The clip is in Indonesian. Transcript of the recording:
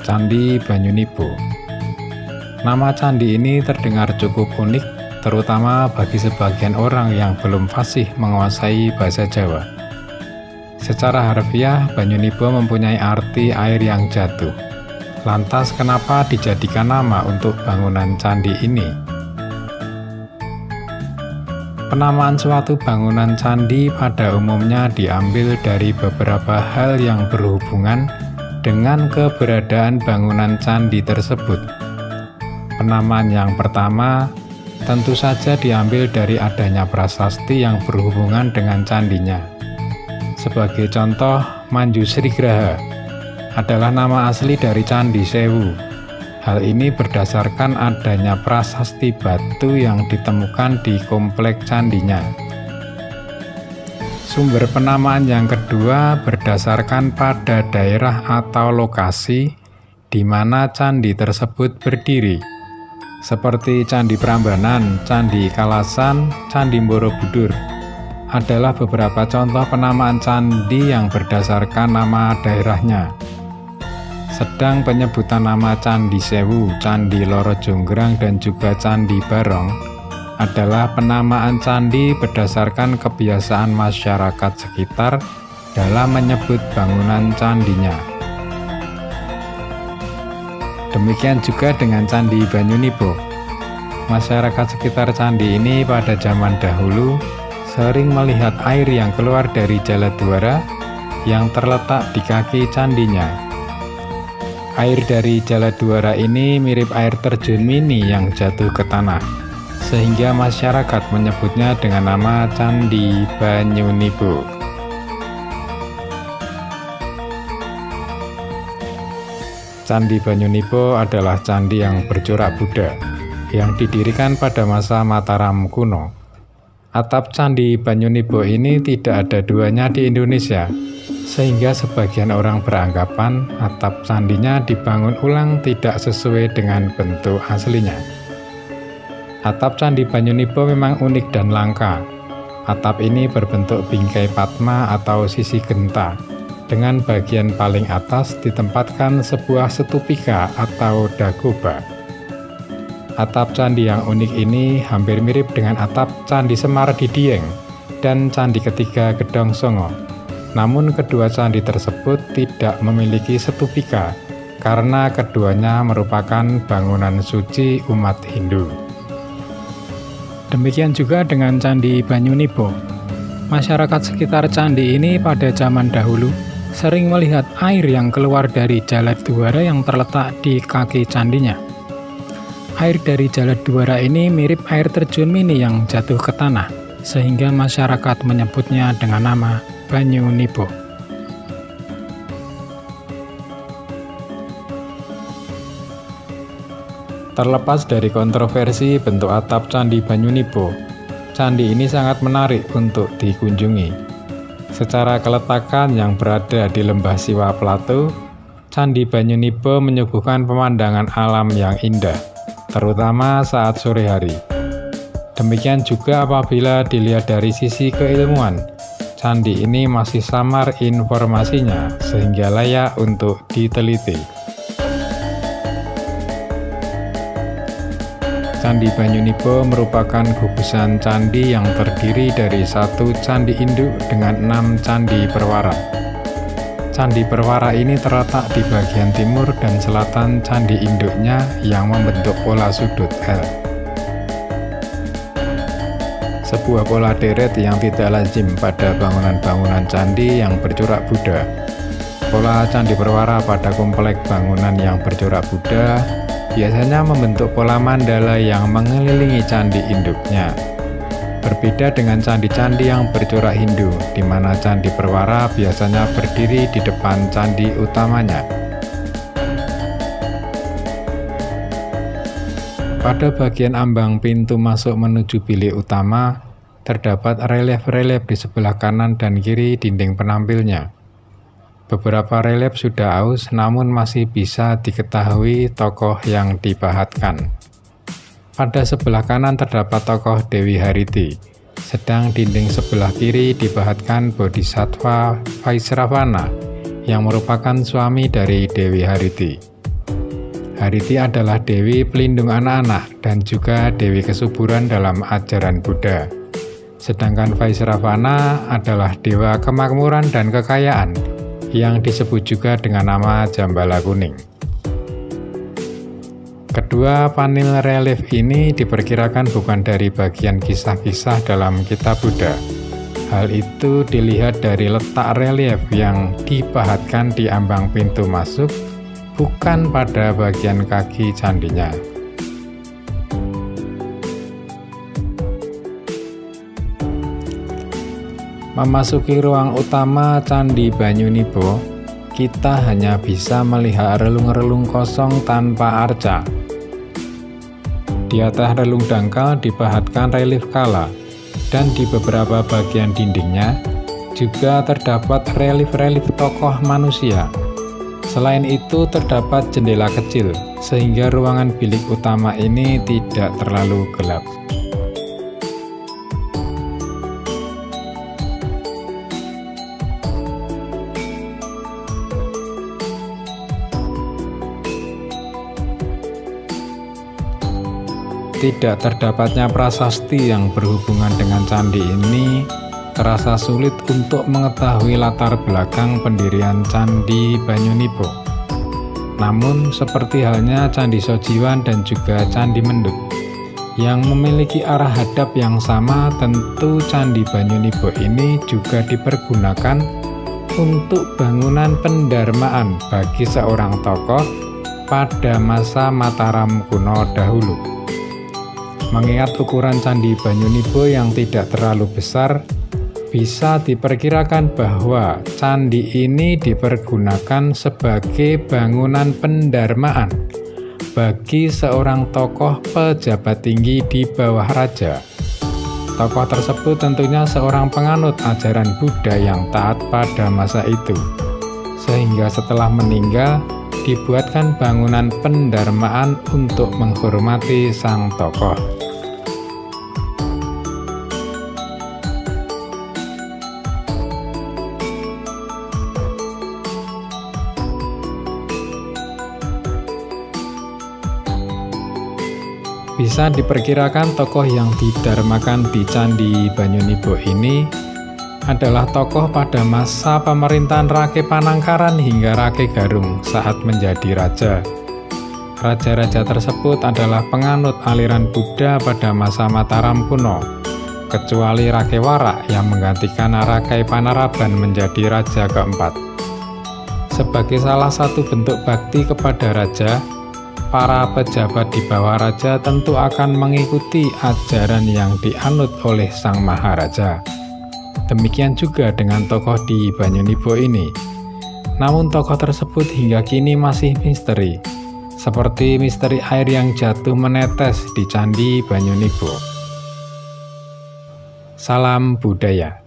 Candi Banyunibo. Nama candi ini terdengar cukup unik, terutama bagi sebagian orang yang belum fasih menguasai bahasa Jawa. Secara harfiah, Banyunibo mempunyai arti air yang jatuh. Lantas kenapa dijadikan nama untuk bangunan candi ini? Penamaan suatu bangunan candi pada umumnya diambil dari beberapa hal yang berhubungan dengan keberadaan bangunan candi tersebut. Penamaan yang pertama tentu saja diambil dari adanya prasasti yang berhubungan dengan candinya. Sebagai contoh, Manjusrigraha adalah nama asli dari Candi Sewu. Hal ini berdasarkan adanya prasasti batu yang ditemukan di komplek candinya. Sumber penamaan yang kedua berdasarkan pada daerah atau lokasi di mana candi tersebut berdiri, seperti Candi Prambanan, Candi Kalasan, Candi Borobudur. Adalah beberapa contoh penamaan candi yang berdasarkan nama daerahnya. Sedang penyebutan nama Candi Sewu, Candi Loro Jonggrang, dan juga Candi Barong adalah penamaan candi berdasarkan kebiasaan masyarakat sekitar dalam menyebut bangunan candinya. Demikian juga dengan Candi Banyunibo. Masyarakat sekitar candi ini pada zaman dahulu sering melihat air yang keluar dari Jaladwara yang terletak di kaki candinya. Air dari Jaladwara ini mirip air terjun mini yang jatuh ke tanah, sehingga masyarakat menyebutnya dengan nama Candi Banyunibo. Candi Banyunibo adalah candi yang bercorak Buddha, yang didirikan pada masa Mataram kuno. Atap Candi Banyunibo ini tidak ada duanya di Indonesia, sehingga sebagian orang beranggapan atap candinya dibangun ulang tidak sesuai dengan bentuk aslinya. Atap Candi Banyunibo memang unik dan langka. Atap ini berbentuk bingkai Padma atau sisi genta, dengan bagian paling atas ditempatkan sebuah setupika atau dagoba. Atap candi yang unik ini hampir mirip dengan atap Candi Semar di Dieng dan Candi ketiga Gedong Songo. Namun kedua candi tersebut tidak memiliki setupika karena keduanya merupakan bangunan suci umat Hindu. Demikian juga dengan Candi Banyunibo. Masyarakat sekitar candi ini pada zaman dahulu sering melihat air yang keluar dari Jaladwara yang terletak di kaki candinya. Air dari Jaladwara ini mirip air terjun mini yang jatuh ke tanah, sehingga masyarakat menyebutnya dengan nama Banyunibo. Terlepas dari kontroversi bentuk atap Candi Banyunibo, candi ini sangat menarik untuk dikunjungi. Secara keletakan yang berada di Lembah Siwa Plateau, Candi Banyunibo menyuguhkan pemandangan alam yang indah, terutama saat sore hari. Demikian juga apabila dilihat dari sisi keilmuan, candi ini masih samar informasinya sehingga layak untuk diteliti. Candi Banyunibo merupakan gugusan candi yang terdiri dari satu candi induk dengan 6 candi perwara. Candi perwara ini terletak di bagian timur dan selatan candi induknya yang membentuk pola sudut L. Sebuah pola deret yang tidak lazim pada bangunan-bangunan candi yang bercorak Buddha. Pola candi perwara pada komplek bangunan yang bercorak Buddha biasanya membentuk pola mandala yang mengelilingi candi induknya. Berbeda dengan candi-candi yang bercorak Hindu, di mana candi perwara biasanya berdiri di depan candi utamanya. Pada bagian ambang pintu masuk menuju bilik utama, terdapat relief-relief di sebelah kanan dan kiri dinding penampilnya. Beberapa relief sudah aus, namun masih bisa diketahui tokoh yang dipahatkan. Pada sebelah kanan terdapat tokoh Dewi Hariti, sedang dinding sebelah kiri dipahatkan Bodhisattva Vaisravana, yang merupakan suami dari Dewi Hariti. Hariti adalah dewi pelindung anak-anak dan juga dewi kesuburan dalam ajaran Buddha. Sedangkan Vaisravana adalah dewa kemakmuran dan kekayaan yang disebut juga dengan nama Jambala Kuning. Kedua panel relief ini diperkirakan bukan dari bagian kisah-kisah dalam kitab Buddha. Hal itu dilihat dari letak relief yang dipahatkan di ambang pintu masuk, bukan pada bagian kaki candinya. Memasuki ruang utama Candi Banyunibo, kita hanya bisa melihat relung-relung kosong tanpa arca. Di atas relung dangkal dipahatkan relief kala, dan di beberapa bagian dindingnya juga terdapat relief-relief tokoh manusia. Selain itu terdapat jendela kecil, sehingga ruangan bilik utama ini tidak terlalu gelap. Tidak terdapatnya prasasti yang berhubungan dengan candi ini terasa sulit untuk mengetahui latar belakang pendirian Candi Banyunibo. Namun, seperti halnya Candi Sojiwan dan juga Candi Mendut, yang memiliki arah hadap yang sama, tentu Candi Banyunibo ini juga dipergunakan untuk bangunan pendarmaan bagi seorang tokoh pada masa Mataram kuno dahulu. Mengingat ukuran Candi Banyunibo yang tidak terlalu besar, bisa diperkirakan bahwa candi ini dipergunakan sebagai bangunan pendarmaan bagi seorang tokoh pejabat tinggi di bawah raja. Tokoh tersebut tentunya seorang penganut ajaran Buddha yang taat pada masa itu, sehingga setelah meninggal dibuatkan bangunan pendarmaan untuk menghormati sang tokoh. Bisa diperkirakan tokoh yang didarmakan di Candi Banyunibo ini adalah tokoh pada masa pemerintahan Rake Panangkaran hingga Rake Garung saat menjadi raja. Raja-raja tersebut adalah penganut aliran Buddha pada masa Mataram kuno, kecuali Rake Warak yang menggantikan Rakai Panaraban menjadi raja keempat. Sebagai salah satu bentuk bakti kepada raja, para pejabat di bawah raja tentu akan mengikuti ajaran yang dianut oleh sang maharaja. Demikian juga dengan tokoh di Banyunibo ini. Namun tokoh tersebut hingga kini masih misteri, seperti misteri air yang jatuh menetes di Candi Banyunibo. Salam budaya.